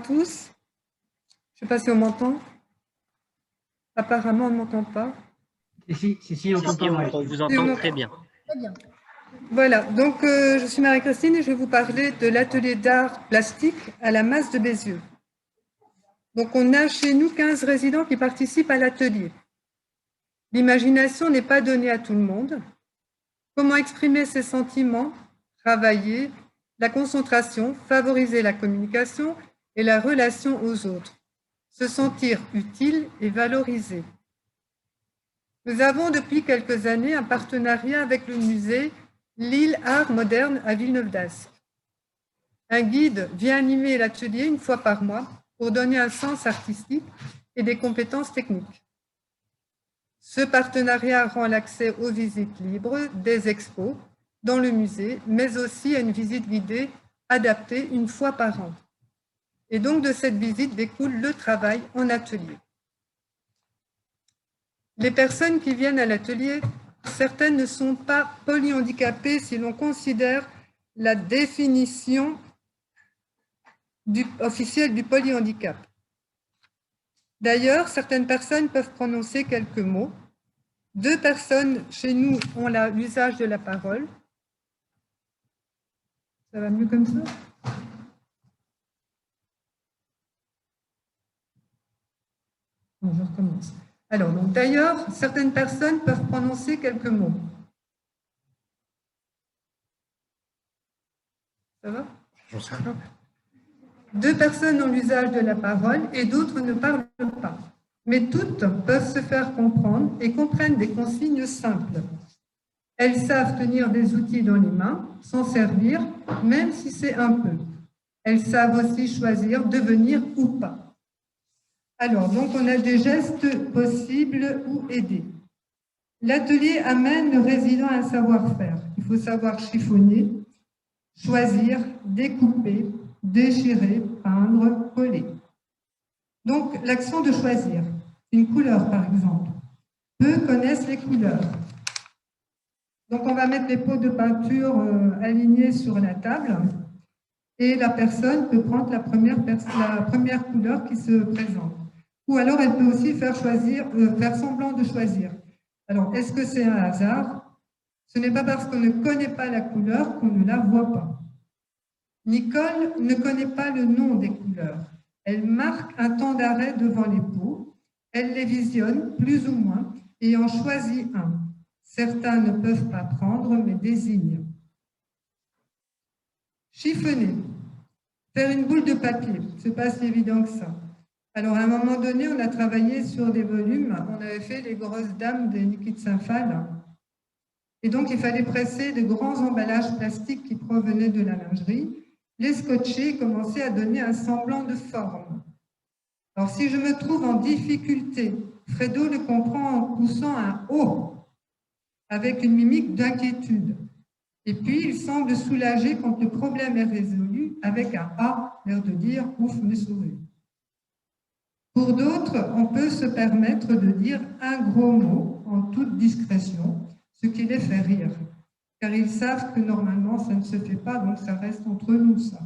tous. Je ne sais pas si on m'entend. Apparemment, on ne m'entend pas. Si, on t'entend. On vous entend très bien. Très bien. Voilà, donc je suis Marie-Christine et je vais vous parler de l'atelier d'art plastique à la Masse de Bézieux. Donc on a chez nous 15 résidents qui participent à l'atelier. L'imagination n'est pas donnée à tout le monde. Comment exprimer ses sentiments, travailler, la concentration, favoriser la communication et la relation aux autres, se sentir utile et valorisé. Nous avons depuis quelques années un partenariat avec le musée L'Île Art Moderne à Villeneuve-d'Ascq. Un guide vient animer l'atelier une fois par mois pour donner un sens artistique et des compétences techniques. Ce partenariat rend l'accès aux visites libres des expos dans le musée, mais aussi à une visite guidée adaptée une fois par an. Et donc de cette visite découle le travail en atelier. Les personnes qui viennent à l'atelier, certaines ne sont pas polyhandicapées si l'on considère la définition officielle du polyhandicap. D'ailleurs, certaines personnes peuvent prononcer quelques mots. 2 personnes chez nous ont l'usage de la parole. Ça va mieux comme ça? Bon, je recommence. Alors, donc d'ailleurs, certaines personnes peuvent prononcer quelques mots. Ça va? 2 personnes ont l'usage de la parole et d'autres ne parlent pas. Mais toutes peuvent se faire comprendre et comprennent des consignes simples. Elles savent tenir des outils dans les mains, s'en servir, même si c'est un peu. Elles savent aussi choisir devenir ou pas. Alors, donc on a des gestes possibles ou aidés. L'atelier amène le résident à un savoir-faire. Il faut savoir chiffonner, choisir, découper, déchirer, peindre, coller. Donc, l'action de choisir. Une couleur, par exemple. Peu connaissent les couleurs. Donc, on va mettre les pots de peinture alignés sur la table et la personne peut prendre la première couleur qui se présente. Ou alors, elle peut aussi faire semblant de choisir. Alors, est-ce que c'est un hasard? Ce n'est pas parce qu'on ne connaît pas la couleur qu'on ne la voit pas. Nicole ne connaît pas le nom des couleurs. Elle marque un temps d'arrêt devant les pots. Elle les visionne, plus ou moins, et en choisit un. Certains ne peuvent pas prendre, mais désignent. Chiffonner. Faire une boule de papier. Ce n'est pas si évident que ça. Alors, à un moment donné, on a travaillé sur des volumes. On avait fait les grosses dames de Niki de Saint-Phal. Et donc, il fallait presser de grands emballages plastiques qui provenaient de la lingerie, les scotcher et commencer à donner un semblant de forme. Alors, si je me trouve en difficulté, Fredo le comprend en poussant un « O » avec une mimique d'inquiétude. Et puis, il semble soulagé quand le problème est résolu avec un « A », l'air de dire « ouf, on est sauvé ». Pour d'autres, on peut se permettre de dire un gros mot en toute discrétion, ce qui les fait rire, car ils savent que normalement, ça ne se fait pas, donc ça reste entre nous, ça.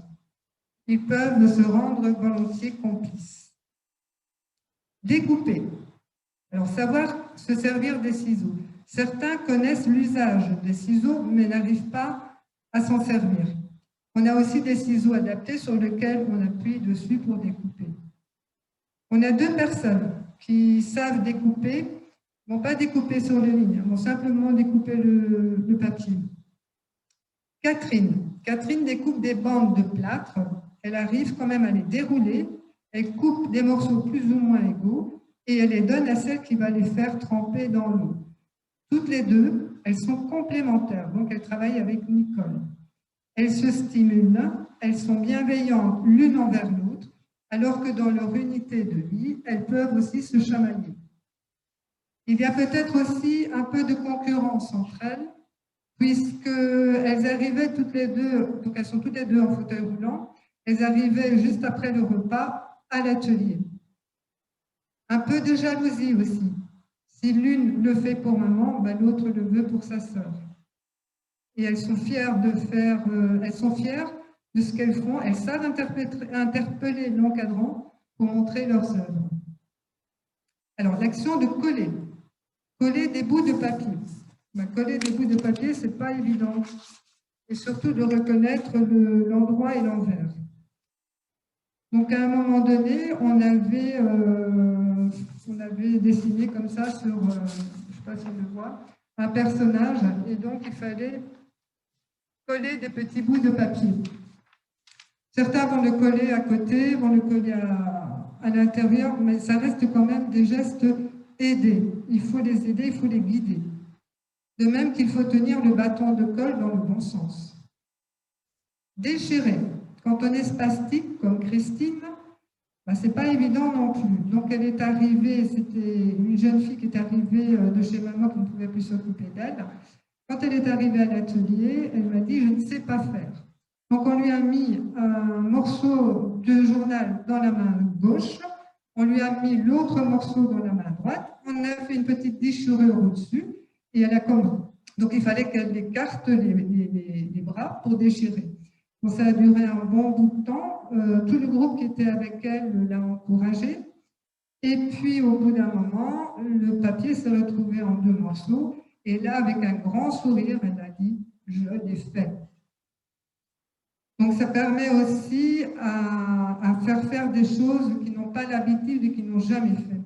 Ils peuvent se rendre volontiers complices. Découper. Alors, savoir se servir des ciseaux. Certains connaissent l'usage des ciseaux, mais n'arrivent pas à s'en servir. On a aussi des ciseaux adaptés sur lesquels on appuie dessus pour découper. On a 2 personnes qui savent découper, ne vont pas découper sur les lignes, vont simplement découper le papier. Catherine. Catherine découpe des bandes de plâtre. Elle arrive quand même à les dérouler. Elle coupe des morceaux plus ou moins égaux et elle les donne à celle qui va les faire tremper dans l'eau. Toutes les 2, elles sont complémentaires, donc elles travaillent avec Nicole. Elles se stimulent, elles sont bienveillantes l'une envers l'autre, alors que dans leur unité de vie, elles peuvent aussi se chamailler. Il y a peut-être aussi un peu de concurrence entre elles, puisqu'elles arrivaient toutes les 2, donc elles sont toutes les 2 en fauteuil roulant, elles arrivaient juste après le repas à l'atelier. Un peu de jalousie aussi. Si l'une le fait pour maman, l'autre le veut pour sa sœur. Et elles sont fières de ce qu'elles font. Elles savent interpeller l'encadrant pour montrer leurs œuvres. Alors, l'action de coller. Coller des bouts de papier. Coller des bouts de papier, ce n'est pas évident. Et surtout de reconnaître l'endroit et l'envers. Donc, à un moment donné, on avait dessiné comme ça sur, je ne sais pas si on le voit, un personnage. Et donc, il fallait coller des petits bouts de papier. Certains vont le coller à côté, vont le coller à l'intérieur, mais ça reste quand même des gestes aidés. Il faut les aider, il faut les guider. De même qu'il faut tenir le bâton de colle dans le bon sens. Déchirer. Quand on est spastique, comme Christine, ce n'est pas évident non plus. Donc elle est arrivée, c'était une jeune fille qui est arrivée de chez maman qui ne pouvait plus s'occuper d'elle. Quand elle est arrivée à l'atelier, elle m'a dit « je ne sais pas faire ». Donc on lui a mis un morceau de journal dans la main gauche, on lui a mis l'autre morceau dans la main droite, on a fait une petite déchirure au-dessus et elle a commis. Donc il fallait qu'elle écarte les bras pour déchirer. Bon, ça a duré un bon bout de temps. Tout le groupe qui était avec elle l'a encouragée. Et puis, au bout d'un moment, le papier s'est retrouvé en 2 morceaux. Et là, avec un grand sourire, elle a dit « je l'ai fait ». Donc, ça permet aussi à faire des choses qui n'ont pas l'habitude et qui n'ont jamais fait.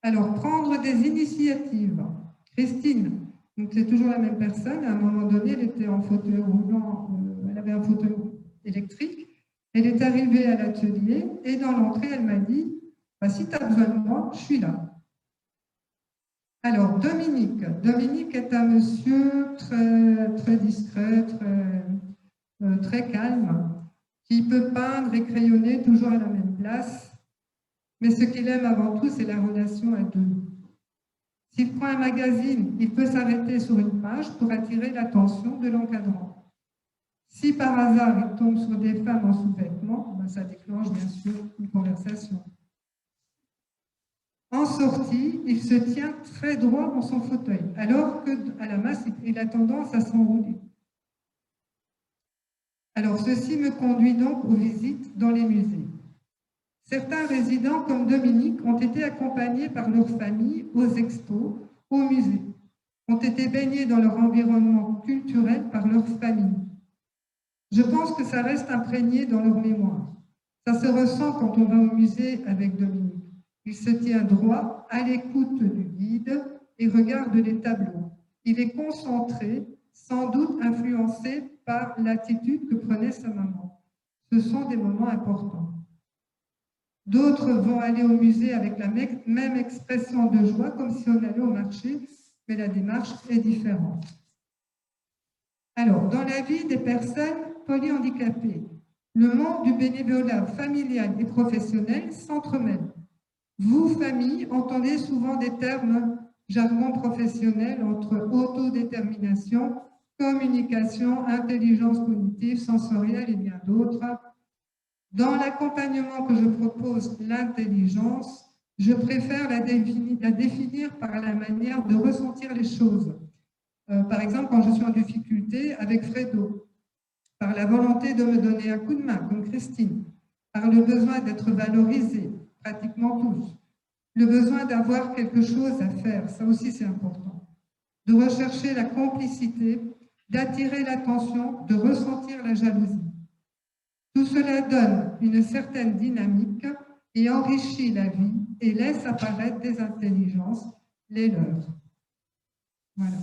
Alors, prendre des initiatives. Christine, donc c'est toujours la même personne. À un moment donné, elle était en fauteuil roulant, elle avait un fauteuil électrique. Elle est arrivée à l'atelier et dans l'entrée, elle m'a dit « si tu as besoin de moi, je suis là ». Alors, Dominique. Dominique est un monsieur très discret, très calme, qui peut peindre et crayonner toujours à la même place. Mais ce qu'il aime avant tout, c'est la relation à deux. S'il prend un magazine, il peut s'arrêter sur une page pour attirer l'attention de l'encadrant. Si par hasard il tombe sur des femmes en sous-vêtements, ça déclenche bien sûr une conversation. En sortie, il se tient très droit dans son fauteuil, alors qu'à la masse, il a tendance à s'enrouler. Alors, ceci me conduit donc aux visites dans les musées. Certains résidents, comme Dominique, ont été accompagnés par leur famille aux expos, aux musées, ont été baignés dans leur environnement culturel par leur famille. Je pense que ça reste imprégné dans leur mémoire. Ça se ressent quand on va au musée avec Dominique. Il se tient droit, à l'écoute du guide et regarde les tableaux. Il est concentré, sans doute influencé par l'attitude que prenait sa maman. Ce sont des moments importants. D'autres vont aller au musée avec la même expression de joie, comme si on allait au marché, mais la démarche est différente. Alors, dans la vie des personnes polyhandicapées, le monde du bénévolat familial et professionnel s'entremêle. Vous, famille, entendez souvent des termes jargon professionnel entre autodétermination, communication, intelligence cognitive, sensorielle et bien d'autres. Dans l'accompagnement que je propose, l'intelligence, je préfère la définir par la manière de ressentir les choses. Par exemple, quand je suis en difficulté avec Fredo, par la volonté de me donner un coup de main, comme Christine, par le besoin d'être valorisé, pratiquement tous, le besoin d'avoir quelque chose à faire, ça aussi c'est important, de rechercher la complicité, d'attirer l'attention, de ressentir la jalousie. Tout cela donne une certaine dynamique et enrichit la vie et laisse apparaître des intelligences, les leurs. Voilà.